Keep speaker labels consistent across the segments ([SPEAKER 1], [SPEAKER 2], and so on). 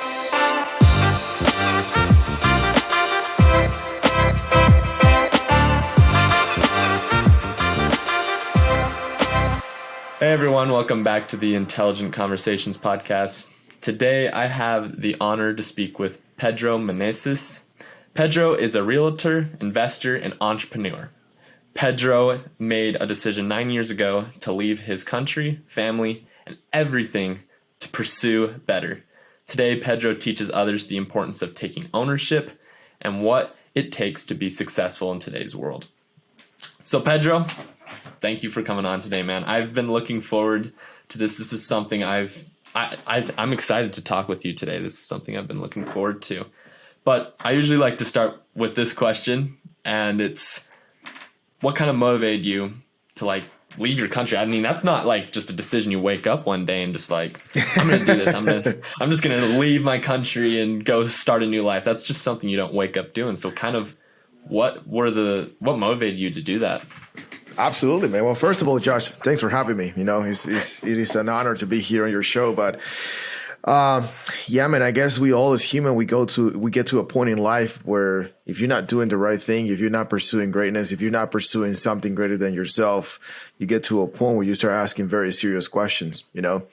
[SPEAKER 1] Hey everyone, welcome back to the Intelligent Conversations podcast. Today I have the honor to speak with Pedro Meneses. Pedro is a realtor, investor, and entrepreneur. Pedro made a decision 9 years ago to leave his country, family, and everything to pursue better. Today, Pedro teaches others the importance of taking ownership and what it takes to be successful in today's world. So Pedro, thank you for coming on today, man. I've been looking forward to this. This is something I'm excited to talk with you today. This is something I've been looking forward to. But I usually like to start with this question, and it's, what kind of motivated you to leave your country? I mean, that's not just a decision you wake up one day and just I'm going to do this. I'm just going to leave my country and go start a new life. That's just something you don't wake up doing. So kind of what motivated you to do that?
[SPEAKER 2] Absolutely, man. Well, first of all, Josh, thanks for having me. You know, it is an honor to be here on your show. But yeah, man, I guess we all as human, we get to a point in life where if you're not doing the right thing, if you're not pursuing greatness, if you're not pursuing something greater than yourself, you get to a point where you start asking very serious questions, you know.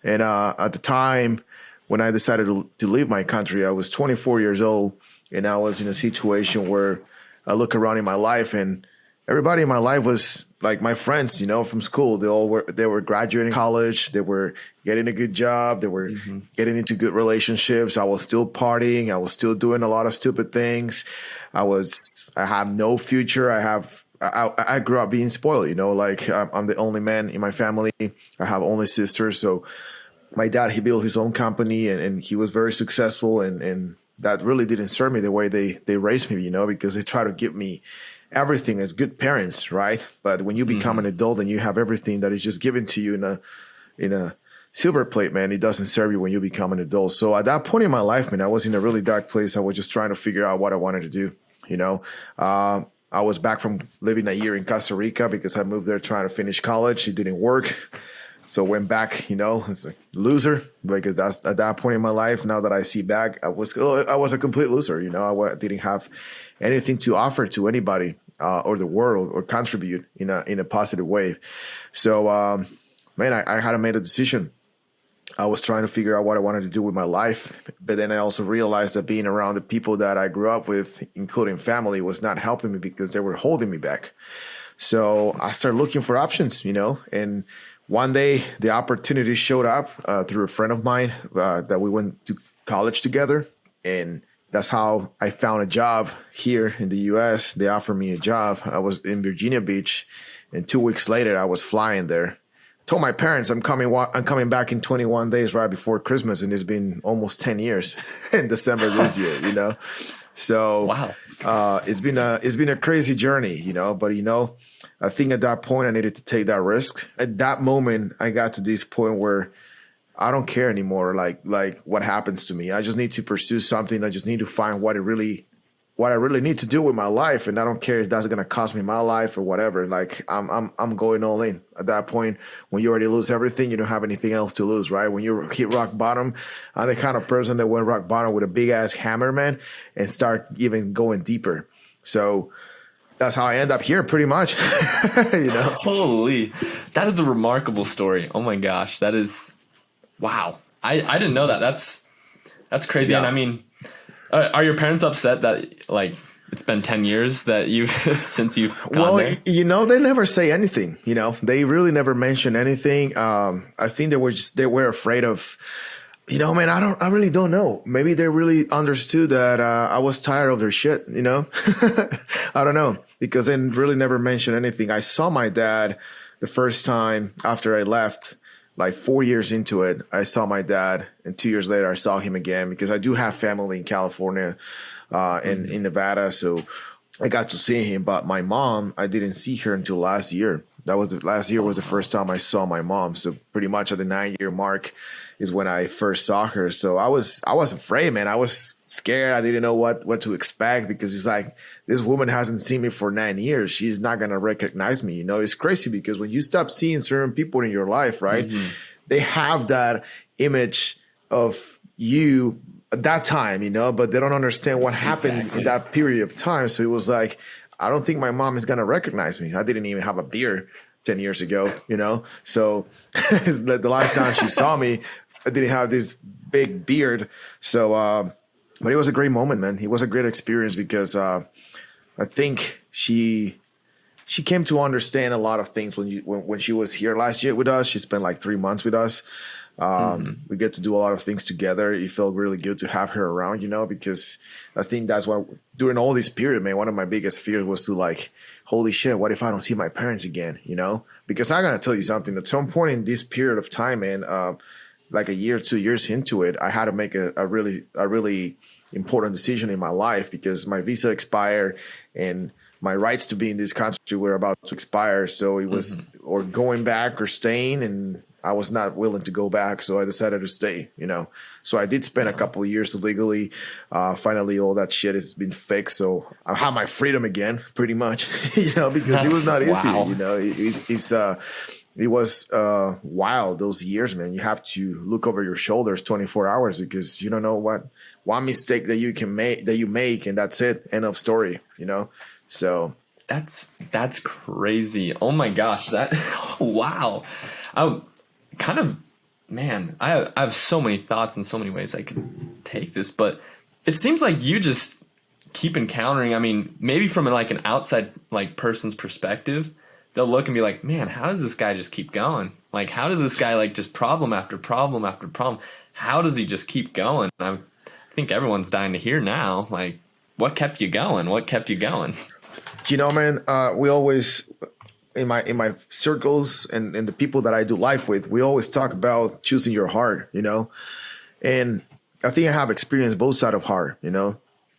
[SPEAKER 2] And at the time when I decided to leave my country, I was 24 years old, and I was in a situation where I look around in my life and everybody in my life was like my friends, you know, from school. They were graduating college. They were getting a good job. They were getting into good relationships. I was still partying. I was still doing a lot of stupid things. I have no future. I grew up being spoiled, you know, I'm the only man in my family. I have only sisters. So my dad, he built his own company and he was very successful. And that really didn't serve me the way they raised me, you know, because they try to give me everything as good parents, right? But when you become an adult and you have everything that is just given to you in a silver plate, man, it doesn't serve you when you become an adult. So at that point in my life, man, I was in a really dark place. I was just trying to figure out what I wanted to do, you know. I was back from living a year in Costa Rica because I moved there trying to finish college. It didn't work. So went back, you know, as a loser, because that's at that point in my life. Now that I see back, I was a complete loser. You know, I didn't have anything to offer to anybody or the world or contribute in a positive way. So, man, I had to make a decision. I was trying to figure out what I wanted to do with my life. But then I also realized that being around the people that I grew up with, including family, was not helping me because they were holding me back. So I started looking for options, you know, and one day the opportunity showed up through a friend of mine that we went to college together. And that's how I found a job here in the U.S. They offered me a job. I was in Virginia Beach, and 2 weeks later, I was flying there. I told my parents I'm coming back in 21 days right before Christmas, and it's been almost 10 years in December this year, you know. So wow, it's been a crazy journey, you know. But you know, I think at that point I needed to take that risk. At that moment, I got to this point where I don't care anymore, like what happens to me. I just need to pursue something. I just need to find what I really need to do with my life, and I don't care if that's gonna cost me my life or whatever. Like I'm going all in. At that point, when you already lose everything, you don't have anything else to lose, right? When you hit rock bottom, I'm the kind of person that went rock bottom with a big ass hammer, man, and start even going deeper. So that's how I end up here, pretty much. You know,
[SPEAKER 1] holy, that is a remarkable story. Oh my gosh, that is. Wow. I didn't know that. That's crazy. Yeah. And I mean, are your parents upset that it's been 10 years that since you've gone there?
[SPEAKER 2] You know, they never say anything, you know, they really never mention anything. I think they were afraid of, you know, man, I really don't know. Maybe they really understood that I was tired of their shit, you know. I don't know, because they really never mentioned anything. I saw my dad the first time after I left. 4 years into it, I saw my dad, and 2 years later, I saw him again because I do have family in California and in Nevada. So I got to see him. But my mom, I didn't see her until last year. Last year was the first time I saw my mom. So pretty much at the 9-year mark is when I first saw her. So I was afraid, man. I was scared. I didn't know what to expect because it's like, this woman hasn't seen me for 9 years. She's not going to recognize me. You know, it's crazy because when you stop seeing certain people in your life, right, they have that image of you at that time, but they don't understand what happened in that period of time. So it was like, I don't think my mom is going to recognize me. I didn't even have a beard 10 years ago, So the last time she saw me, I didn't have this big beard. So, but it was a great moment, man. It was a great experience because I think she came to understand a lot of things when she was here last year with us. She spent like 3 months with us. We get to do a lot of things together. It felt really good to have her around, because I think that's why during all this period, man, one of my biggest fears was to like, holy shit, what if I don't see my parents again, Because I got to tell you something. At some point in this period of time, man, like a year, 2 years into it, I had to make a really important decision in my life because my visa expired and my rights to be in this country were about to expire. So it was or going back or staying, and I was not willing to go back. So I decided to stay, So I did spend a couple of years illegally. Finally, all that shit has been fixed. So I have my freedom again, pretty much, because it was not easy, It was wild those years, man. You have to look over your shoulders 24 hours because you don't know what one mistake that you make, and that's it. End of story, So
[SPEAKER 1] that's crazy. Oh my gosh, wow. I have so many thoughts and so many ways I could take this, but it seems like you just keep encountering. I mean, maybe from like an outside like person's perspective, they'll look and be like, man, how does this guy just keep going? Like, how does this guy like just problem after problem after problem? How does he just keep going? I think everyone's dying to hear now. Like, what kept you going? What kept you going?
[SPEAKER 2] Man, we always in my circles and the people that I do life with, we always talk about choosing your heart, And I think I have experienced both sides of heart,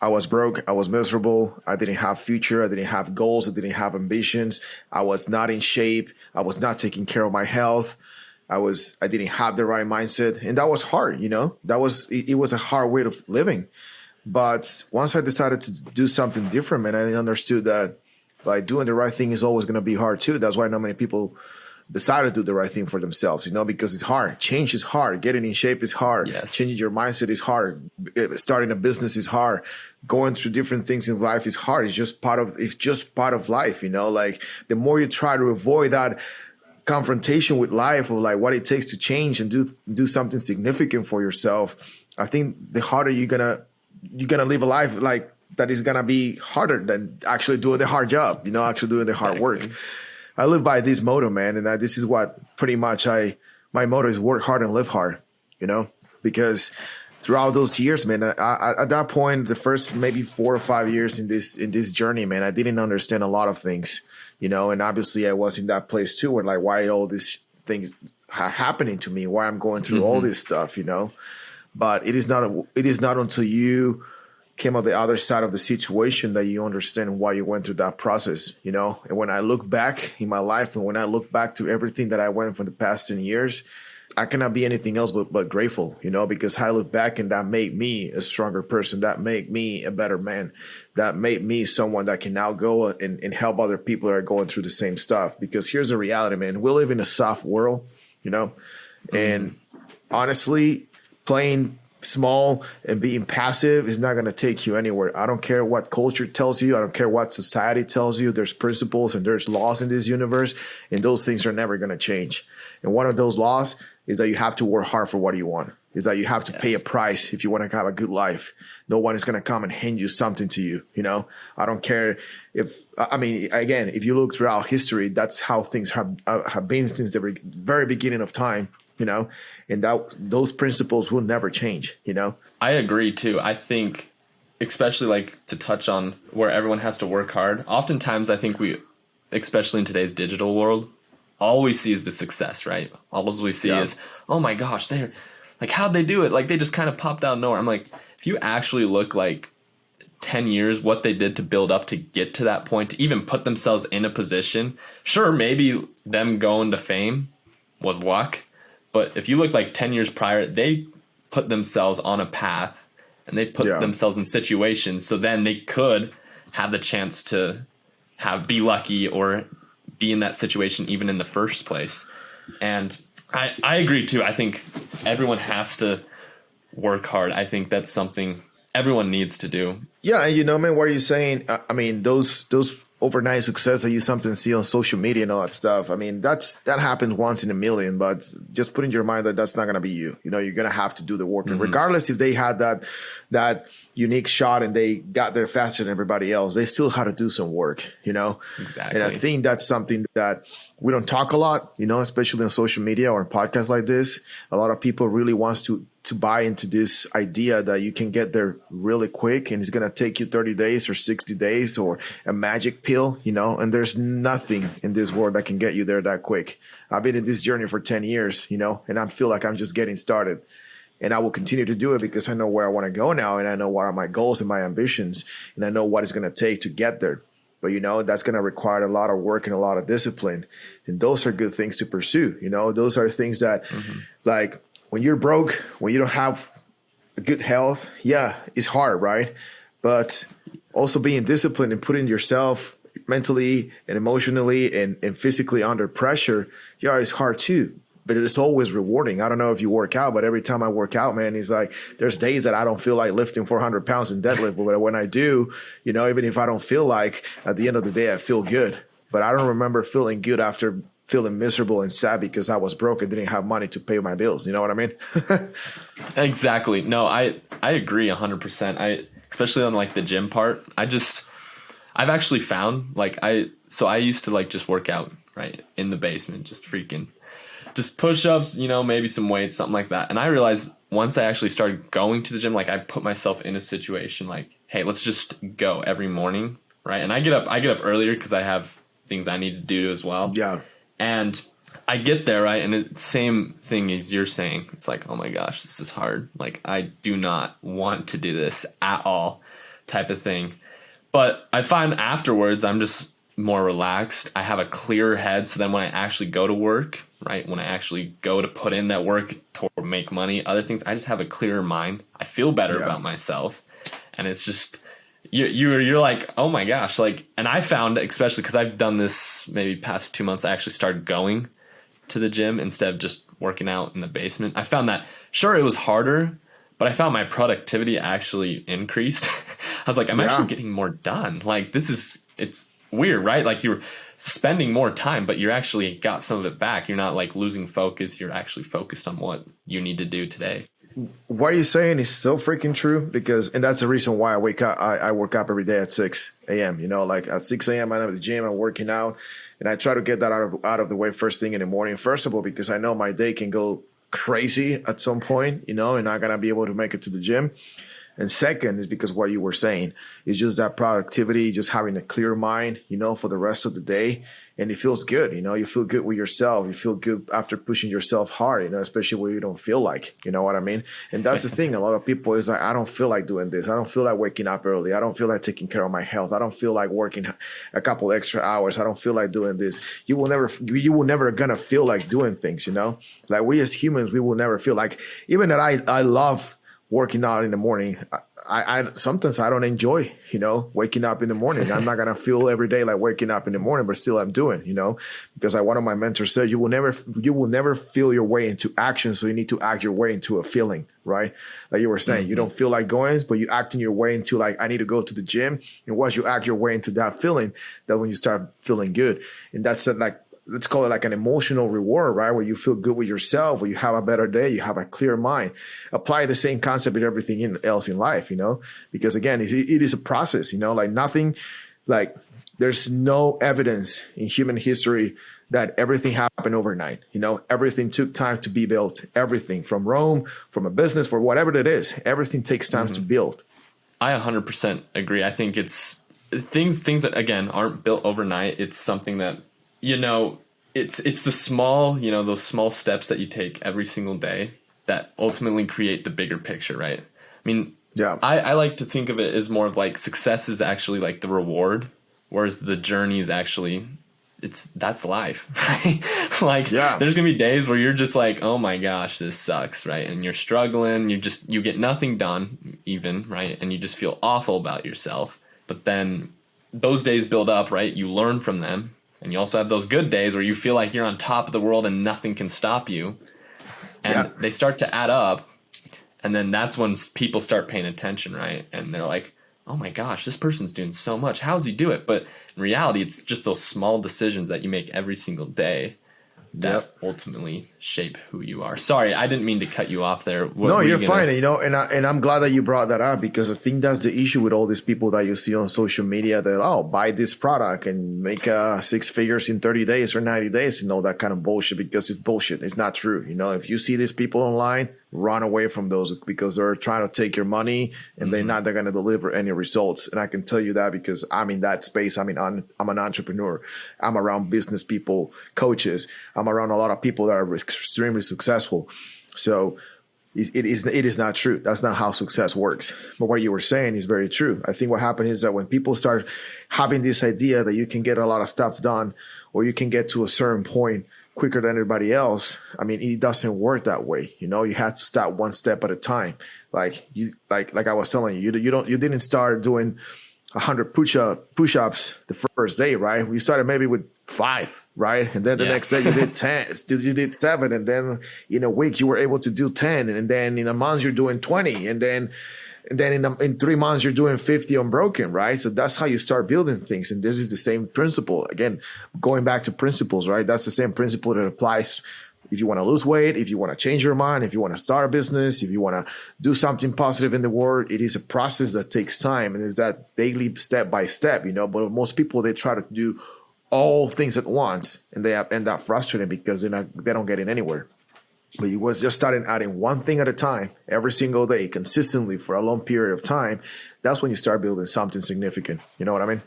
[SPEAKER 2] I was broke. I was miserable. I didn't have future. I didn't have goals. I didn't have ambitions. I was not in shape. I was not taking care of my health. I didn't have the right mindset. And that was hard, it was a hard way of living. But once I decided to do something different, man, I understood that like doing the right thing is always going to be hard too. That's why not many people decide to do the right thing for themselves, because it's hard. Change is hard. Getting in shape is hard.
[SPEAKER 1] Yes.
[SPEAKER 2] Changing your mindset is hard. Starting a business is hard. Going through different things in life is hard. It's just part of life, Like the more you try to avoid that confrontation with life of like what it takes to change and do something significant for yourself, I think the harder you're gonna live a life like that is gonna be harder than actually doing the hard job, actually doing the hard work. I live by this motto, man, and this is what pretty much my motto is: work hard and live hard, because throughout those years, man, at that point, the first maybe 4 or 5 years in this journey, man, I didn't understand a lot of things, and obviously I was in that place too, where like why all these things are happening to me, why I'm going through all this stuff, But it is not until you came on the other side of the situation that you understand why you went through that process, And when I look back in my life and when I look back to everything that I went for the past 10 years, I cannot be anything else but grateful, because I look back and that made me a stronger person. That made me a better man. That made me someone that can now go and help other people that are going through the same stuff. Because here's the reality, man. We live in a soft world, and honestly, playing small and being passive is not going to take you anywhere. I don't care what culture tells you. I don't care what society tells you. There's principles and there's laws in this universe, and those things are never going to change. And one of those laws is that you have to work hard for what you want, is that you have to pay a price if you want to have a good life. No one is going to come and hand you something to you. I don't care if you look throughout history, that's how things have been since the very beginning of time, and those principles will never change,
[SPEAKER 1] I agree too. I think, especially like to touch on where everyone has to work hard. Oftentimes I think especially in today's digital world, all we see is the success, right? All we see is, oh my gosh, they're like, how'd they do it? Like they just kind of popped out of nowhere. I'm like, if you actually look like 10 years, what they did to build up to get to that point, to even put themselves in a position, sure, maybe them going to fame was luck. But if you look like 10 years prior, they put themselves on a path and they put themselves in situations so then they could have the chance to be lucky or be in that situation even in the first place. And I agree too. I think everyone has to work hard. I think that's something everyone needs to do.
[SPEAKER 2] Yeah, and man, what are you saying? I mean, those overnight success that you sometimes see on social media and all that stuff. I mean, that happens once in a million. But just put in your mind that that's not gonna be you. You're gonna have to do the work, and regardless if they had that unique shot and they got there faster than everybody else, they still had to do some work.
[SPEAKER 1] Exactly.
[SPEAKER 2] And I think that's something that we don't talk a lot. Especially on social media or in podcasts like this. A lot of people really wants to buy into this idea that you can get there really quick and it's going to take you 30 days or 60 days or a magic pill, and there's nothing in this world that can get you there that quick. I've been in this journey for 10 years, and I feel like I'm just getting started, and I will continue to do it because I know where I want to go now. And I know what are my goals and my ambitions, and I know what it's going to take to get there. But, that's going to require a lot of work and a lot of discipline. And those are good things to pursue. Those are things that like, when you're broke, when you don't have good health, yeah, it's hard, right? But also being disciplined and putting yourself mentally and emotionally and physically under pressure, yeah, it's hard too. But it is always rewarding. I don't know if you work out, but every time I work out, man, it's like there's days that I don't feel like lifting 400 pounds in deadlift. But when I do, even if I don't feel like, at the end of the day, I feel good. But I don't remember feeling good after feeling miserable and sad because I was broke and didn't have money to pay my bills. You know what I mean?
[SPEAKER 1] Exactly. No, I agree 100%. Especially on like the gym part, I've actually found I used to just work out right in the basement, just push-ups, maybe some weights, something like that. And I realized once I actually started going to the gym, I put myself in a situation hey, let's just go every morning. Right. And I get up earlier because I have things I need to do as well.
[SPEAKER 2] Yeah.
[SPEAKER 1] And I get there, right? And it's same thing as you're saying. It's like, oh my gosh, this is hard. I do not want to do this at all type of thing. But I find afterwards, I'm just more relaxed. I have a clearer head. So then when I actually go to work, right? When I actually go to put in that work to make money, other things, I just have a clearer mind. I feel better about myself. And it's just, you're like, oh my gosh. And I found, especially because I've done this maybe past 2 months, I actually started going to the gym instead of just working out in the basement. I found that, sure, it was harder, but I found my productivity actually increased. I was like, I'm actually getting more done. It's weird, right? You're spending more time, but you're actually got some of it back. You're not losing focus. You're actually focused on what you need to do today.
[SPEAKER 2] What you're saying is so freaking true and that's the reason why I wake up. I work up every day at 6 a.m. At 6 a.m. I'm at the gym, I'm working out, and I try to get that out of the way first thing in the morning. First of all, because I know my day can go crazy at some point, and I'm not gonna be able to make it to the gym. And second is because what you were saying is just that productivity, just having a clear mind, for the rest of the day. And it feels good, you feel good with yourself. You feel good after pushing yourself hard, especially when you don't feel like, you know what I mean? And that's the thing. A lot of people is like, I don't feel like doing this. I don't feel like waking up early. I don't feel like taking care of my health. I don't feel like working a couple extra hours. I don't feel like doing this. You will never gonna feel like doing things, we as humans, we will never feel like, even that I love working out in the morning. I sometimes I don't enjoy, waking up in the morning. I'm not going to feel every day like waking up in the morning, but still I'm doing, because one of my mentors said, you will never feel your way into action. So you need to act your way into a feeling, right? Like you were saying, you don't feel like going, but you acting your way into I need to go to the gym. And once you act your way into that feeling, that when you start feeling good. And that's let's call it an emotional reward, right? Where you feel good with yourself, where you have a better day, you have a clear mind. Apply the same concept with everything else in life, because again, it is a process, nothing, there's no evidence in human history that everything happened overnight. Everything took time to be built. Everything from Rome, from a business, for whatever it is, everything takes time to build.
[SPEAKER 1] I 100% agree. I think it's things that, again, aren't built overnight. It's something that, it's the small, those small steps that you take every single day that ultimately create the bigger picture, right? I mean, I like to think of it as more of success is actually the reward, whereas the journey is actually, that's life, right? There's gonna be days where you're just oh my gosh, this sucks, right? And you're struggling, you get nothing done even, right? And you just feel awful about yourself. But then those days build up, right? You learn from them. And you also have those good days where you feel like you're on top of the world and nothing can stop you. And they start to add up. And then that's when people start paying attention, right? And they're like, oh my gosh, this person's doing so much. How does he do it? But in reality, it's just those small decisions that you make every single day that ultimately shape who you are. Sorry, I didn't mean to cut you off there.
[SPEAKER 2] No, you're fine. And I'm glad that you brought that up, because I think that's the issue with all these people that you see on social media that, buy this product and make 6 figures in 30 days or 90 days and all that kind of bullshit, because it's bullshit. It's not true. If you see these people online, run away from those, because they're trying to take your money and they're going to deliver any results. And I can tell you that because I'm in that space. I'm an entrepreneur. I'm around business people, coaches. I'm around a lot of people that are extremely successful. So it is not true. That's not how success works. But what you were saying is very true. I think what happened is that when people start having this idea that you can get a lot of stuff done, or you can get to a certain point quicker than everybody else, it doesn't work that way. You have to start one step at a time. Like I was telling you, you didn't start doing 100 push-ups the first day, right? We started maybe with 5, right? And then the next day you did 10, you did 7, and then in a week you were able to do 10, and then in a month you're doing 20, and then in 3 months you're doing 50 unbroken, right? So that's how you start building things. And this is the same principle. Again, going back to principles, right? That's the same principle that applies if you want to lose weight, if you want to change your mind, if you want to start a business, if you want to do something positive in the world. It is a process that takes time, and it's that daily step by step, But most people, they try to do all things at once, and they end up frustrated because they don't get it anywhere. But you was just starting adding one thing at a time, every single day, consistently for a long period of time. That's when you start building something significant. You know what I mean?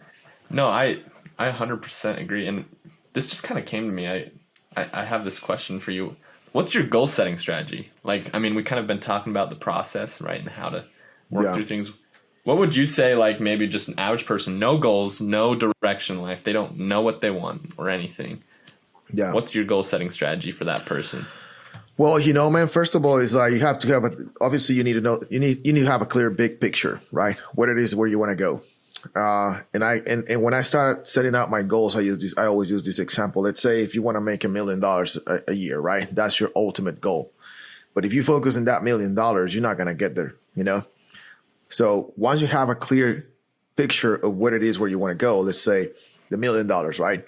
[SPEAKER 1] No, I 100% agree. And this just kind of came to me. I have this question for you. What's your goal setting strategy? We kind of been talking about the process, right? And how to work through things. What would you say, maybe just an average person, no goals, no direction in life, they don't know what they want or anything. Yeah. What's your goal setting strategy for that person?
[SPEAKER 2] Well, man, first of all, is you have to have obviously you need to know, you need to have a clear big picture, right? What it is, where you want to go. And when I start setting out my goals, I always use this example. Let's say if you want to make $1 million a year, right? That's your ultimate goal. But if you focus on that $1 million, you're not going to get there, So once you have a clear picture of what it is where you want to go, let's say the $1 million, right?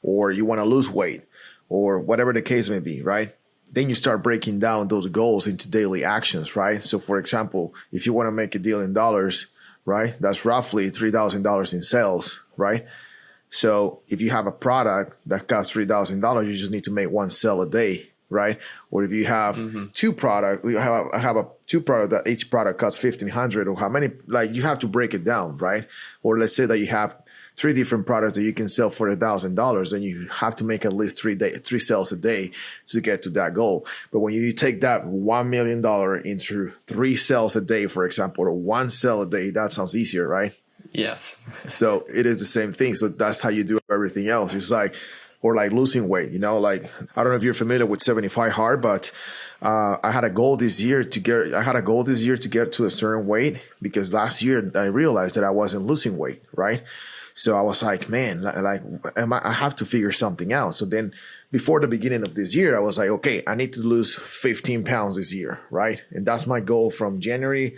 [SPEAKER 2] Or you want to lose weight, or whatever the case may be, right? Then you start breaking down those goals into daily actions, right? So for example, if you want to make $1 billion, right? That's roughly $3,000 in sales, right? So if you have a product that costs $3,000, you just need to make 1 sale a day, right? Or if you have 2 products, I have a 2 product that each product costs $1,500, or how many, you have to break it down, right? Or let's say that you have 3 different products that you can sell for $1,000, then you have to make at least 3 sales a day to get to that goal. But when you take that $1 million into 3 sales a day, for example, or 1 sale a day, that sounds easier, right?
[SPEAKER 1] Yes.
[SPEAKER 2] So it is the same thing. So that's how you do everything else. It's or losing weight, I don't know if you're familiar with 75 hard, but I had a goal this year to get to a certain weight, because last year I realized that I wasn't losing weight, right? So I was like, man, I have to figure something out. So then before the beginning of this year, I was like, okay, I need to lose 15 pounds this year, right? And that's my goal from January.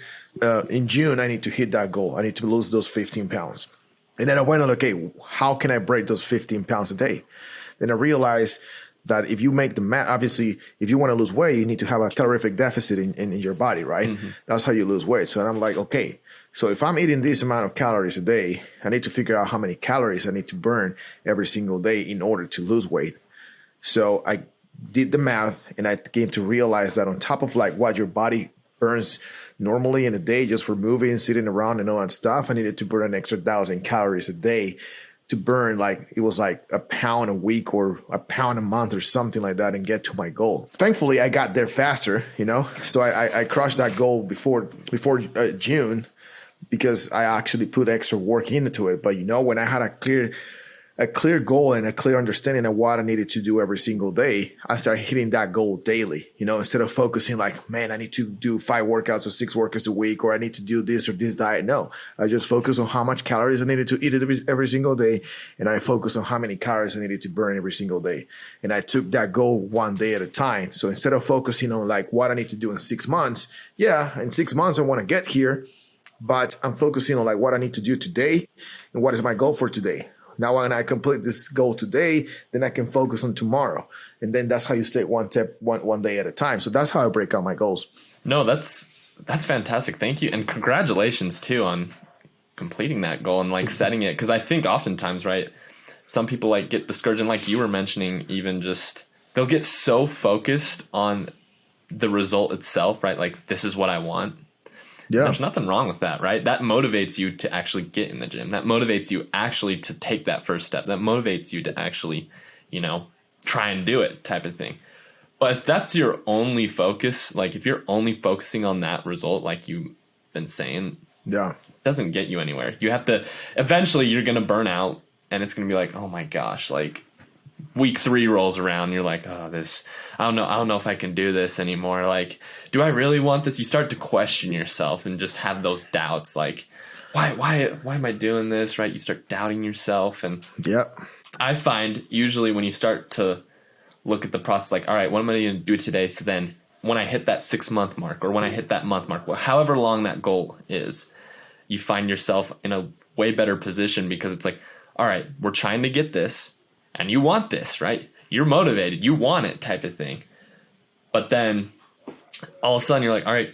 [SPEAKER 2] In June, I need to hit that goal. I need to lose those 15 pounds. And then I went on, okay, how can I break those 15 pounds a day? Then I realized that if you make the math, obviously, if you want to lose weight, you need to have a calorific deficit in your body, right? That's how you lose weight. So I'm like, okay, so if I'm eating this amount of calories a day, I need to figure out how many calories I need to burn every single day in order to lose weight. So I did the math, and I came to realize that on top of what your body burns normally in a day just for moving, sitting around and all that stuff, I needed to burn an extra 1,000 calories a day to burn it was a pound a week or a pound a month or something like that, and get to my goal. Thankfully, I got there faster, so I crushed that goal before June, because I actually put extra work into it. But when I had a clear a clear goal and a clear understanding of what I needed to do every single day, I started hitting that goal daily. Instead of focusing like, man, I need to do 5 workouts or 6 workouts a week, or I need to do this or this diet. No, I just focused on how much calories I needed to eat every single day. And I focused on how many calories I needed to burn every single day. And I took that goal one day at a time. So instead of focusing on like what I need to do in 6 months, in 6 months, I want to get here, but I'm focusing on like what I need to do today and what is my goal for today. Now, when I complete this goal today, then I can focus on tomorrow. And then that's how you stay one day at a time. So that's how I break out my goals.
[SPEAKER 1] No, that's fantastic. Thank you. And congratulations too on completing that goal and like setting it. Cause I think oftentimes, right, some people like get discouraged, and like you were mentioning, even just they'll get so focused on the result itself, right? Like, this is what I want. Yeah. There's nothing wrong with that, right? That motivates you to actually get in the gym. That motivates you actually to take that first step. That motivates you to actually, try and do it, type of thing. But if that's your only focus, like if you're only focusing on that result, like you've been saying, it doesn't get you anywhere. You have to, eventually you're going to burn out, and it's going to be like, oh my gosh, like week 3 rolls around, you're like, oh, I don't know if I can do this anymore. Like, do I really want this? You start to question yourself and just have those doubts, like, why am I doing this? Right? You start doubting yourself. And I find usually when you start to look at the process, like, all right, what am I going to do today? So then when I hit that 6-month mark, or when I hit that month mark, however long that goal is, you find yourself in a way better position, because it's like, all right, we're trying to get this. And you want this, right? You're motivated. You want it, type of thing. But then all of a sudden you're like, all right,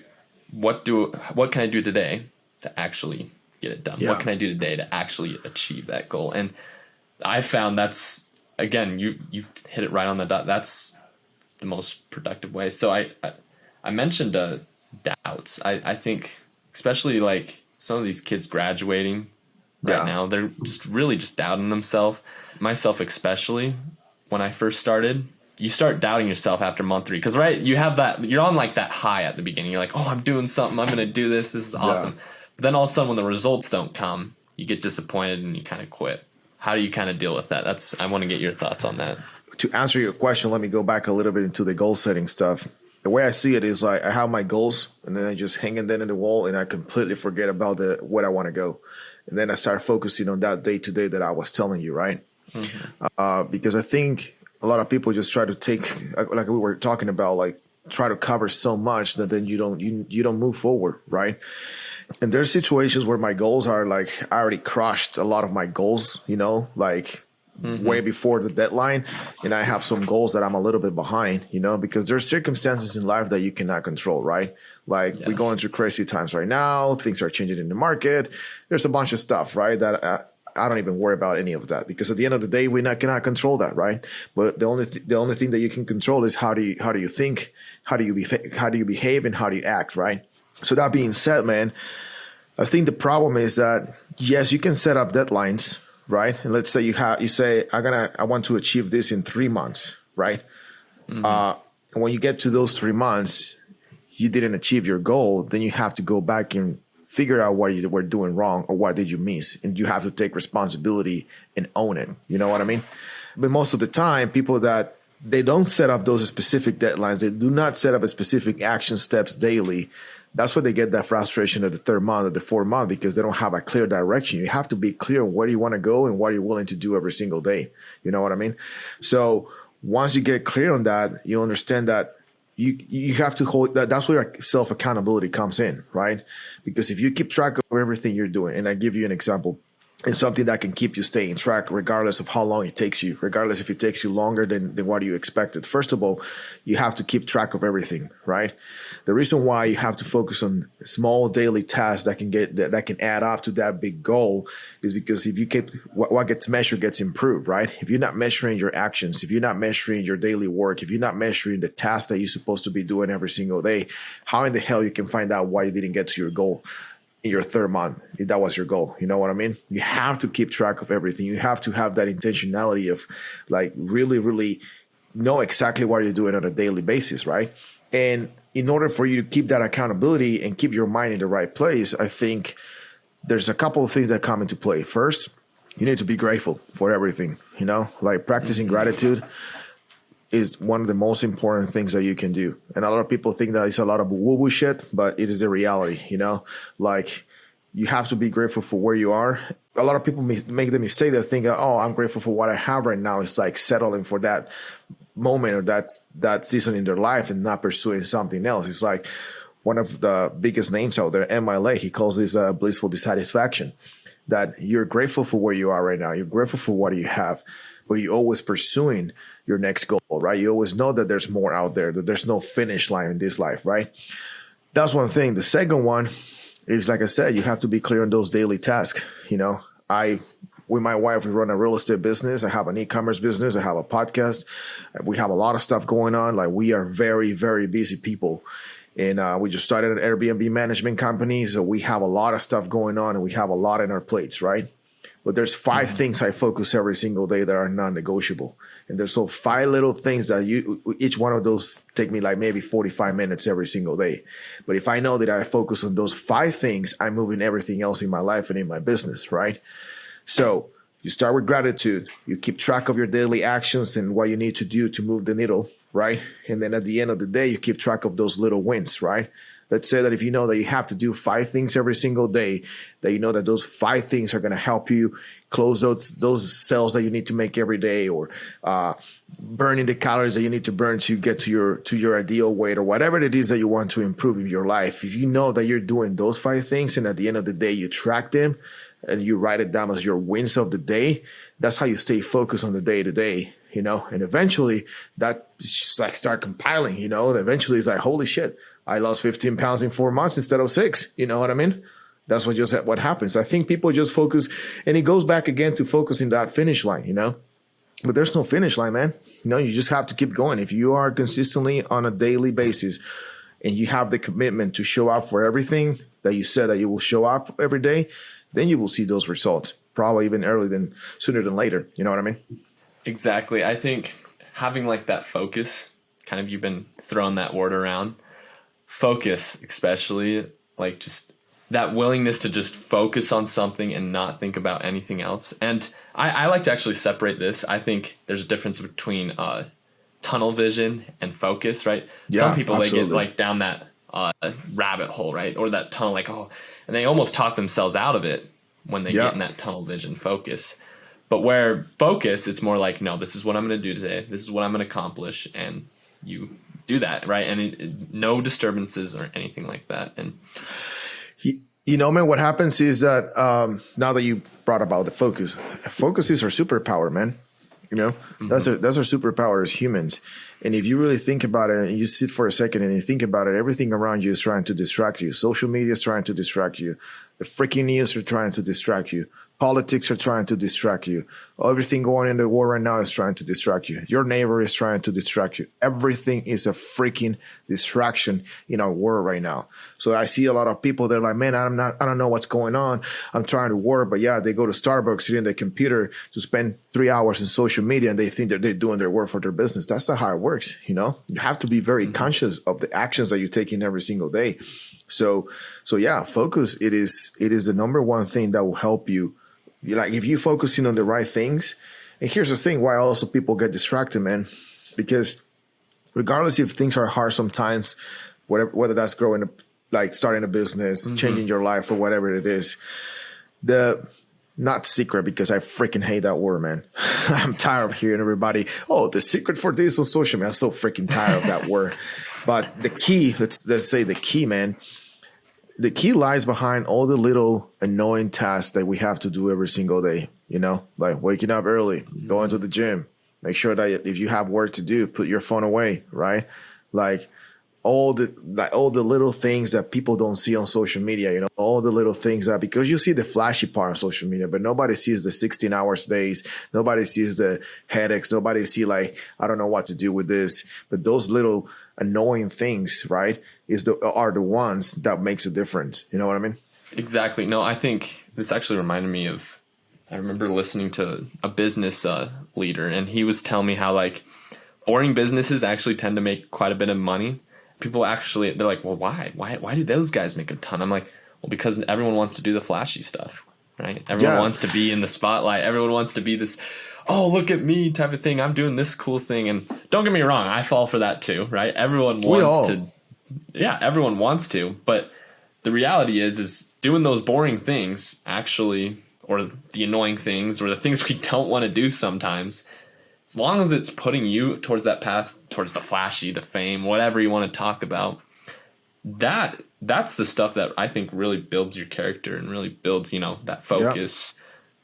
[SPEAKER 1] what can I do today to actually get it done? Yeah. What can I do today to actually achieve that goal? And I found that's, again, you've hit it right on the dot. That's the most productive way. So I mentioned doubts. I think especially like some of these kids graduating right now, they're just doubting themselves. Myself especially, when I first started, you start doubting yourself after month 3, because you have that, you're on like that high at the beginning. You're like, oh, I'm doing something, I'm gonna do this is awesome. But then all of a sudden when the results don't come, you get disappointed and you kind of quit. How do you kind of deal with that? I want to get your thoughts on that.
[SPEAKER 2] To answer your question, let me go back a little bit into the goal setting stuff. The way I see it is like I have my goals, and then I just hang them in the wall, and I completely forget about what I want to go. And then I start focusing on that day to day that I was telling you, right? Mm-hmm. Because I think a lot of people just try to take, like we were talking about, like try to cover so much that then you don't move forward, right? And there's situations where my goals are like, I already crushed a lot of my goals, like way before the deadline, and I have some goals that I'm a little bit behind, because there's circumstances in life that you cannot control, right? Like we're going through crazy times right now. Things are changing in the market. There's a bunch of stuff, right, that I don't even worry about any of that, because at the end of the day, cannot control that, right? But the only thing that you can control is how do you think, how do you behave, and how do you act, right? So that being said, man, I think the problem is that yes, you can set up deadlines, right? And let's say you say I want to achieve this in 3 months, right? Mm-hmm. And when you get to those 3 months, you didn't achieve your goal, then you have to go back and figure out what you were doing wrong or what did you miss, and you have to take responsibility and own it. You know what I mean? But most of the time, people that they don't set up those specific deadlines, they do not set up a specific action steps daily. That's why they get that frustration at the 3rd month or the 4th month, because they don't have a clear direction. You have to be clear on where you want to go and what you're willing to do every single day. You know what I mean? So once you get clear on that, you understand that you have to hold that. That's where self accountability comes in, right? Because if you keep track of everything you're doing, and I give you an example, it's something that can keep you staying track regardless of how long it takes you, regardless if it takes you longer than what you expected. First of all, you have to keep track of everything, right? The reason why you have to focus on small daily tasks that can add up to that big goal is because if you keep what gets measured gets improved, right? If you're not measuring your actions, if you're not measuring your daily work, if you're not measuring the tasks that you're supposed to be doing every single day, how in the hell you can find out why you didn't get to your goal in your 3rd month, if that was your goal? You know what I mean? You have to keep track of everything. You have to have that intentionality of like really, really know exactly what you're doing on a daily basis, right? And in order for you to keep that accountability and keep your mind in the right place, I think there's a couple of things that come into play. First, you need to be grateful for everything, like practicing gratitude is one of the most important things that you can do. And a lot of people think that it's a lot of woo-woo shit, but it is the reality, like you have to be grateful for where you are. A lot of people make the mistake that think, oh, I'm grateful for what I have right now. It's like settling for that moment or that season in their life and not pursuing something else. It's like one of the biggest names out there, MLA, he calls this blissful dissatisfaction, that you're grateful for where you are right now. You're grateful for what you have, but you're always pursuing your next goal, right? You always know that there's more out there, that there's no finish line in this life, right? That's one thing. The second one is, like I said, you have to be clear on those daily tasks. With my wife, we run a real estate business. I have an e-commerce business. I have a podcast. We have a lot of stuff going on. Like, we are very, very busy people. And we just started an Airbnb management company. So we have a lot of stuff going on and we have a lot in our plates, right? But there's 5 things I focus every single day that are non-negotiable. And there's so 5 little things that each one of those take me like maybe 45 minutes every single day. But if I know that I focus on those 5 things, I'm moving everything else in my life and in my business, right? So you start with gratitude. You keep track of your daily actions and what you need to do to move the needle, right? And then at the end of the day, you keep track of those little wins, right? Let's say that if you know that you have to do 5 things every single day, that you know that those 5 things are going to help you close those sales that you need to make every day, or burning the calories that you need to burn to get to your ideal weight, or whatever it is that you want to improve in your life. If you know that you're doing those 5 things and at the end of the day you track them and you write it down as your wins of the day, that's how you stay focused on the day to day, and eventually that just like start compiling, and eventually it's like, holy shit, I lost 15 pounds in 4 months instead of 6. You know what I mean? That's what happens. I think people just focus, and it goes back again to focusing that finish line, but there's no finish line, man. You just have to keep going. If you are consistently on a daily basis and you have the commitment to show up for everything that you said that you will show up every day, then you will see those results probably even sooner than later. You know what I mean?
[SPEAKER 1] Exactly. I think having like that focus, kind of, you've been throwing that word around, focus, especially like just that willingness to just focus on something and not think about anything else. And I like to actually separate this. I think there's a difference between tunnel vision and focus, right?
[SPEAKER 2] Yeah,
[SPEAKER 1] some people,
[SPEAKER 2] absolutely.
[SPEAKER 1] they get like down that rabbit hole, right? Or that tunnel, like, and they almost talk themselves out of it when they get in that tunnel vision focus. But where focus, it's more like, no, this is what I'm going to do today. This is what I'm going to accomplish. And you do that, right? And no disturbances or anything like that. And
[SPEAKER 2] man, what happens is that now that you brought about the focus is our superpower, man. That's our superpower as humans. And if you really think about it and you sit for a second and you think about it, everything around you is trying to distract you. Social media is trying to distract you. The freaking news are trying to distract you. Politics are trying to distract you. Everything going in the world right now is trying to distract you. Your neighbor is trying to distract you. Everything is a freaking distraction in our world right now. So I see a lot of people, they're like, man, I don't know what's going on. I'm trying to work. But yeah, they go to Starbucks, sit in their computer to spend 3 hours in social media, and they think that they're doing their work for their business. That's not how it works. You have to be very conscious of the actions that you take in every single day. So yeah, focus, it is the number one thing that will help you. Like, if you're focusing on the right things, and here's the thing why also people get distracted, man, because regardless if things are hard sometimes, whether that's growing, like starting a business, changing your life, or whatever it is, not secret, because I freaking hate that word, man. I'm tired of hearing everybody, the secret for this on social media. I'm so freaking tired of that word. But the key, let's say the key, man. The key lies behind all the little annoying tasks that we have to do every single day, like waking up early, going to the gym, make sure that if you have work to do, put your phone away, right? Like all the little things that people don't see on social media, all the little things that, because you see the flashy part on social media, but nobody sees the 16 hours days. Nobody sees the headaches. Nobody see like, I don't know what to do with this, but those little annoying things, right, are the ones that makes a difference. You know what I mean?
[SPEAKER 1] Exactly. No, I think this actually reminded me of, I remember listening to a business leader, and he was telling me how like boring businesses actually tend to make quite a bit of money. People actually, they're like, well, why do those guys make a ton? I'm like, well, because everyone wants to do the flashy stuff. right? Everyone
[SPEAKER 2] Yeah.
[SPEAKER 1] wants to be in the spotlight. Everyone wants to be this, oh, look at me type of thing. I'm doing this cool thing. And don't get me wrong, I fall for that too, right? Everyone
[SPEAKER 2] We
[SPEAKER 1] wants
[SPEAKER 2] all.
[SPEAKER 1] to, yeah, everyone wants to. But the reality is doing those boring things actually, or the annoying things, or the things we don't want to do sometimes, as long as it's putting you towards that path, towards the flashy, the fame, whatever you want to talk about, that's the stuff that I think really builds your character and really builds, that focus,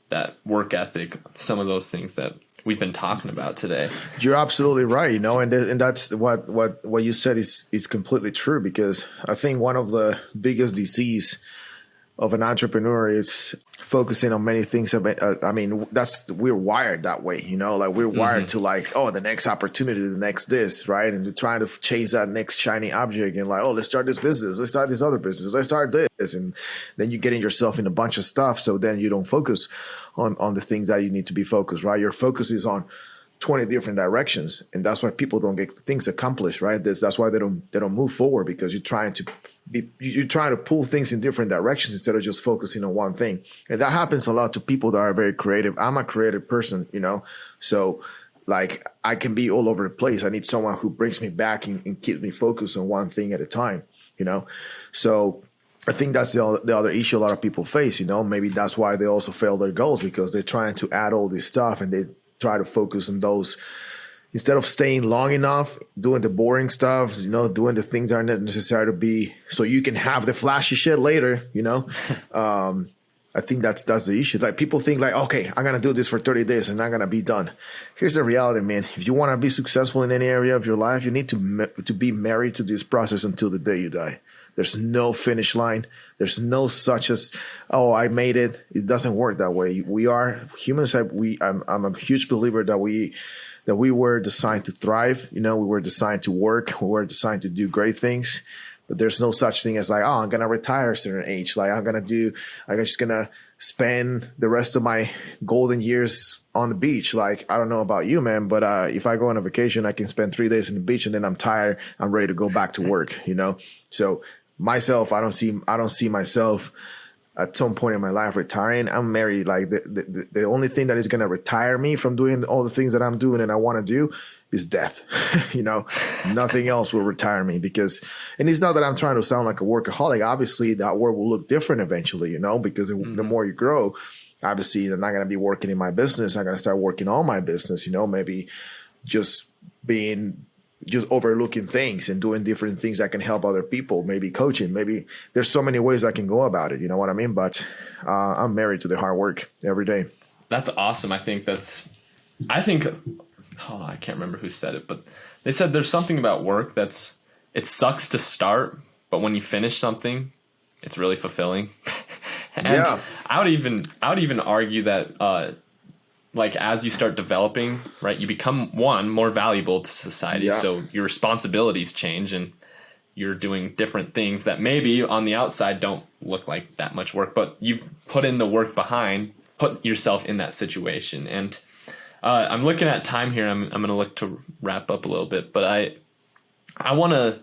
[SPEAKER 1] that work ethic, some of those things that we've been talking about today.
[SPEAKER 2] You're absolutely right, and that's what you said is completely true, because I think one of the biggest disease of an entrepreneur is focusing on many things. I mean, we're wired that way, like we're wired to like, oh, the next opportunity, the next this, right? And you're trying to chase that next shiny object and like, oh, let's start this business, let's start this other business, let's start this. And then you're getting yourself in a bunch of stuff. So then you don't focus on the things that you need to be focused, right? Your focus is on 20 different directions, and that's why people don't get things accomplished, right? That's why they don't move forward, because you're trying to pull things in different directions instead of just focusing on one thing. And that happens a lot to people that are very creative. I'm a creative person, so like I can be all over the place. I need someone who brings me back and keeps me focused on one thing at a time, so I think that's the other issue a lot of people face. Maybe that's why they also fail their goals, because they're trying to add all this stuff and they try to focus on those instead of staying long enough, doing the boring stuff, doing the things that are not necessary to be, so you can have the flashy shit later, I think that's the issue. Like people think like, okay, I'm going to do this for 30 days and I'm going to be done. Here's the reality, man. If you want to be successful in any area of your life, you need to be married to this process until the day you die. There's no finish line. There's no such as, oh, I made it. It doesn't work that way. We are humans. I'm a huge believer that we were designed to thrive. We were designed to work. We were designed to do great things. But there's no such thing as like, oh, I'm gonna retire at a certain age. Like I'm just gonna spend the rest of my golden years on the beach. Like I don't know about you, man, but if I go on a vacation, I can spend 3 days on the beach and then I'm tired. I'm ready to go back to work. So myself, I don't see myself at some point in my life retiring. I'm married. Like the only thing that is going to retire me from doing all the things that I'm doing and I want to do is death. Nothing else will retire me, because, and it's not that I'm trying to sound like a workaholic. Obviously that world will look different eventually, because the more you grow, obviously I'm not going to be working in my business. I'm going to start working on my business, maybe just overlooking things and doing different things that can help other people, maybe coaching, maybe there's so many ways I can go about it. You know what I mean? But I'm married to the hard work every day.
[SPEAKER 1] That's awesome. I think, I can't remember who said it, but they said there's something about work it sucks to start, but when you finish something, it's really fulfilling. And
[SPEAKER 2] yeah.
[SPEAKER 1] I would even argue that, like as you start developing, right, you become more valuable to society.
[SPEAKER 2] Yeah.
[SPEAKER 1] So your responsibilities change and you're doing different things that maybe on the outside don't look like that much work, but you've put in the work behind, put yourself in that situation. And I'm looking at time here. I'm going to look to wrap up a little bit, but I want to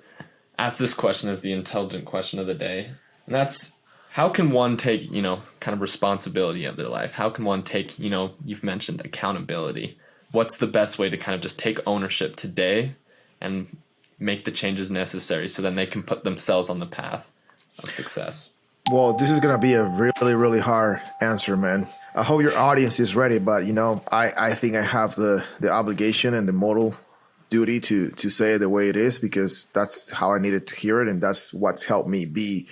[SPEAKER 1] ask this question as the intelligent question of the day. And that's, how can one take, kind of responsibility of their life? How can one take, you've mentioned accountability. What's the best way to kind of just take ownership today and make the changes necessary so then they can put themselves on the path of success?
[SPEAKER 2] Well, this is going to be a really, really hard answer, man. I hope your audience is ready, but, I think I have the obligation and the moral duty to say it the way it is, because that's how I needed to hear it. And that's what's helped me be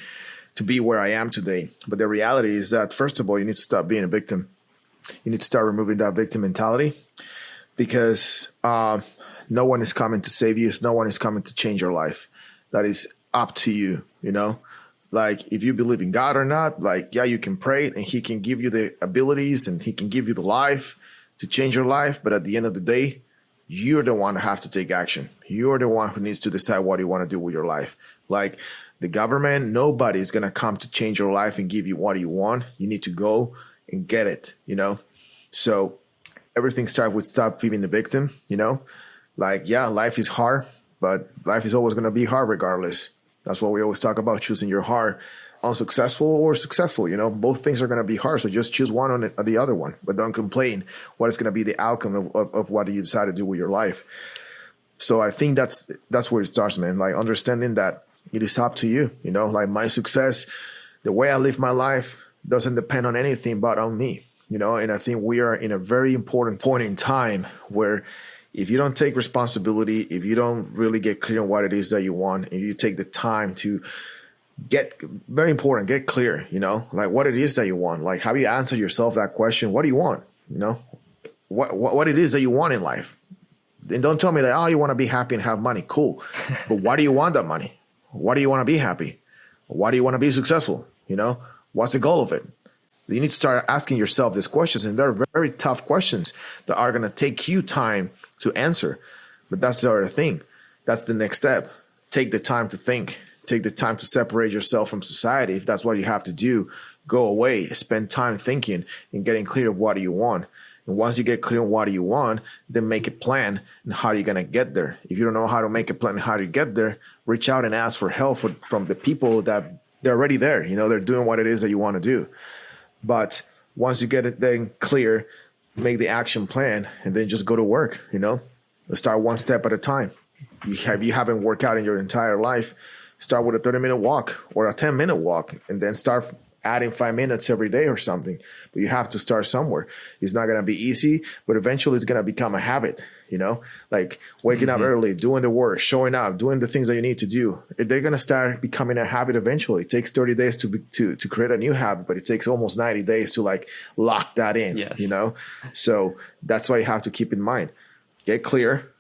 [SPEAKER 2] where I am today. But the reality is that, first of all, you need to stop being a victim. You need to start removing that victim mentality, because no one is coming to save you. No one is coming to change your life. That is up to you, Like if you believe in God or not, like, yeah, you can pray and he can give you the abilities and he can give you the life to change your life. But at the end of the day, you're the one who have to take action. You're the one who needs to decide what you want to do with your life. Like the government, nobody is going to come to change your life and give you what you want. You need to go and get it, So everything starts with stop being the victim, Like, yeah, life is hard, but life is always going to be hard regardless. That's what we always talk about, choosing your heart unsuccessful or successful. Both things are going to be hard. So just choose one or the other one, but don't complain what is going to be the outcome of what you decide to do with your life. So I think that's where it starts, man. Like understanding that it is up to you, like my success, the way I live my life doesn't depend on anything but on me, and I think we are in a very important point in time where if you don't take responsibility, if you don't really get clear on what it is that you want, and you take the time to get clear, like what it is that you want, like have you answered yourself that question? What do you want? What it is that you want in life. And don't tell me that, oh, you want to be happy and have money. Cool. But why do you want that money? Why do you want to be happy? Why do you want to be successful? What's the goal of it? You need to start asking yourself these questions. And they're very tough questions that are going to take you time to answer. But that's the other thing. That's the next step. Take the time to think. Take the time to separate yourself from society. If that's what you have to do, go away. Spend time thinking and getting clear of what do you want. And once you get clear on what do you want, then make a plan and how are you going to get there. If you don't know how to make a plan and how to get there, reach out and ask for help from the people that they're already there. They're doing what it is that you want to do. But once you get it then clear, make the action plan and then just go to work, Start one step at a time. You haven't worked out in your entire life, start with a 30-minute walk or a 10-minute walk and then start adding 5 minutes every day or something. But you have to start somewhere. It's not going to be easy, but eventually it's going to become a habit, like waking up early, doing the work, showing up, doing the things that you need to do. They're going to start becoming a habit eventually. It takes 30 days to create a new habit, but it takes almost 90 days to like lock that in,
[SPEAKER 1] Yes.
[SPEAKER 2] So that's why you have to keep in mind. Get clear,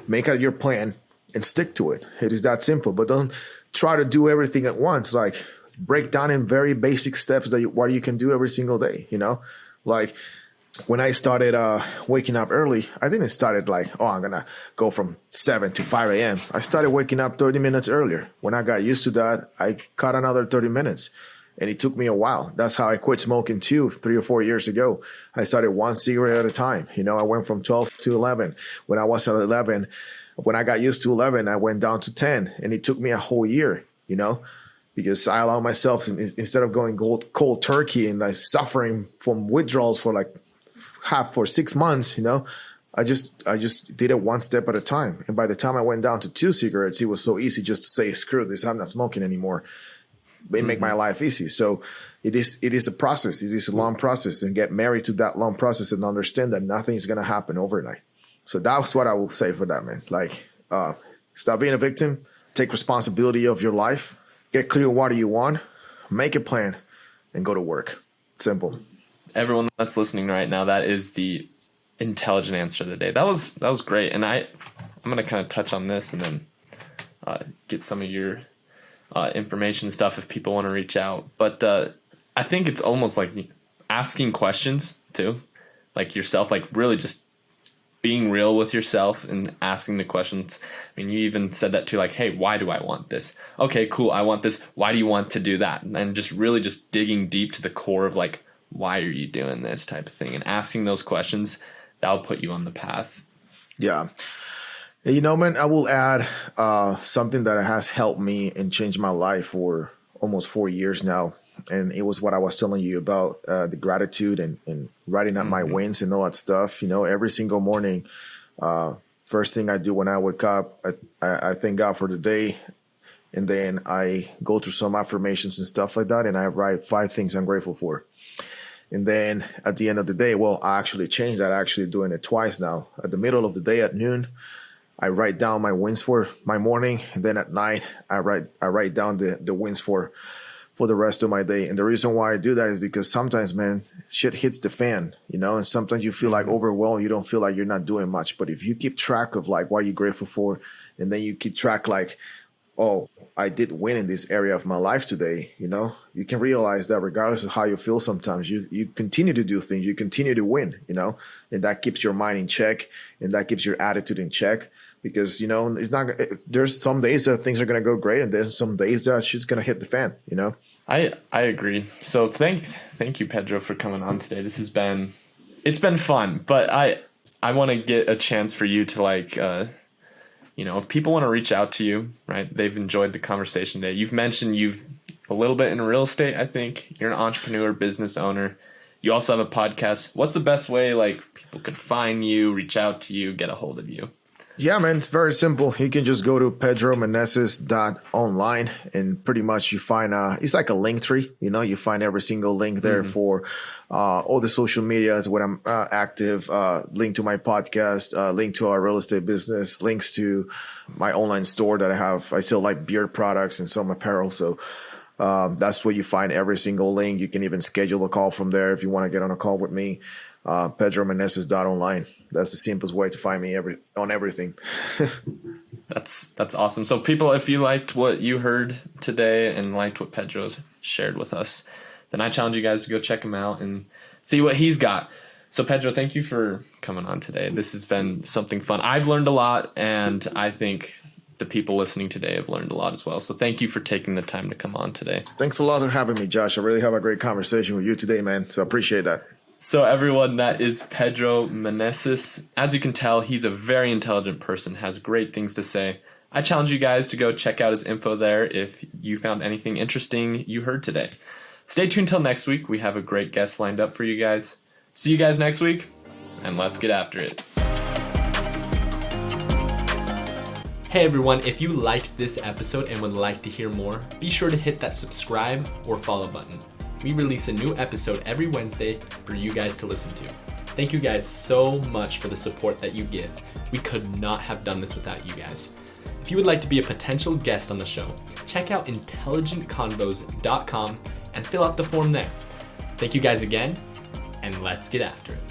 [SPEAKER 2] make out your plan and stick to it. It is that simple, but don't try to do everything at once. Like break down in very basic steps what you can do every single day, like when I started waking up early, I didn't start like, oh, I'm going to go from 7 to 5 a.m. I started waking up 30 minutes earlier. When I got used to that, I cut another 30 minutes and it took me a while. That's how I quit smoking too, 3 or 4 years ago. I started one cigarette at a time. I went from 12 to 11. When I was at 11, when I got used to 11, I went down to 10 and it took me a whole year, because I allowed myself, instead of going cold turkey and like suffering from withdrawals for 6 months, I just did it one step at a time. And by the time I went down to 2 cigarettes, it was so easy just to say, screw this, I'm not smoking anymore. It make my life easy. So it is a process. It is a long process, and get married to that long process and understand that nothing is going to happen overnight. So that's what I will say for that, man. Like, stop being a victim, take responsibility of your life, get clear on what do you want, make a plan, and go to work. Simple.
[SPEAKER 1] Everyone that's listening right now, that is the intelligent answer of the day. That was great. And I'm going to kind of touch on this and then get some of your information stuff if people want to reach out. But I think it's almost like asking questions too, like yourself, like really just being real with yourself and asking the questions. I mean, you even said that too, like, hey, why do I want this? Okay, cool. I want this. Why do you want to do that? And just really just digging deep to the core of like, why are you doing this type of thing? And asking those questions, that'll put you on the path.
[SPEAKER 2] Yeah. Man, I will add something that has helped me and changed my life for almost 4 years now. And it was what I was telling you about the gratitude and writing up my wins and all that stuff. Every single morning, first thing I do when I wake up, I thank God for the day. And then I go through some affirmations and stuff like that. And I write 5 things I'm grateful for. And then at the end of the day, I actually changed that. I'm actually doing it twice now. At the middle of the day at noon, I write down my wins for my morning. And then at night, I write down the wins for the rest of my day. And the reason why I do that is because sometimes, man, shit hits the fan, and sometimes you feel like overwhelmed. You don't feel like you're not doing much. But if you keep track of like what you're grateful for, and then you keep track like, oh, I did win in this area of my life today, you can realize that regardless of how you feel sometimes, you continue to do things, you continue to win, and that keeps your mind in check, and that keeps your attitude in check. Because, it's not, there's some days that things are going to go great, and there's some days that shit's going to hit the fan,
[SPEAKER 1] I agree. So thank you, Pedro, for coming on today. It's been fun, but I want to get a chance for you to like, if people want to reach out to you, right? They've enjoyed the conversation today. You've mentioned you've a little bit in real estate, I think. You're an entrepreneur, business owner. You also have a podcast. What's the best way like people could find you, reach out to you, get a hold of you?
[SPEAKER 2] Yeah, man, it's very simple. You can just go to pedromeneses.online and pretty much you find it's like a link tree. You find every single link there for all the social medias when I'm active, link to my podcast, link to our real estate business, links to my online store that I have. I sell like beard products and some apparel. So that's where you find every single link. You can even schedule a call from there if you want to get on a call with me. pedromeneses.online. That's the simplest way to find me on everything.
[SPEAKER 1] That's awesome. So people, if you liked what you heard today and liked what Pedro's shared with us, then I challenge you guys to go check him out and see what he's got. So Pedro, thank you for coming on today. This has been something fun. I've learned a lot, and I think the people listening today have learned a lot as well. So thank you for taking the time to come on today.
[SPEAKER 2] Thanks a lot for having me, Josh. I really have a great conversation with you today, man. So I appreciate that.
[SPEAKER 1] So everyone, that is Pedro Meneses. As you can tell, he's a very intelligent person, has great things to say. I challenge you guys to go check out his info there if you found anything interesting you heard today. Stay tuned till next week. We have a great guest lined up for you guys. See you guys next week, and let's get after it. Hey everyone, if you liked this episode and would like to hear more, be sure to hit that subscribe or follow button. We release a new episode every Wednesday for you guys to listen to. Thank you guys so much for the support that you give. We could not have done this without you guys. If you would like to be a potential guest on the show, check out intelligentconvos.com and fill out the form there. Thank you guys again, and let's get after it.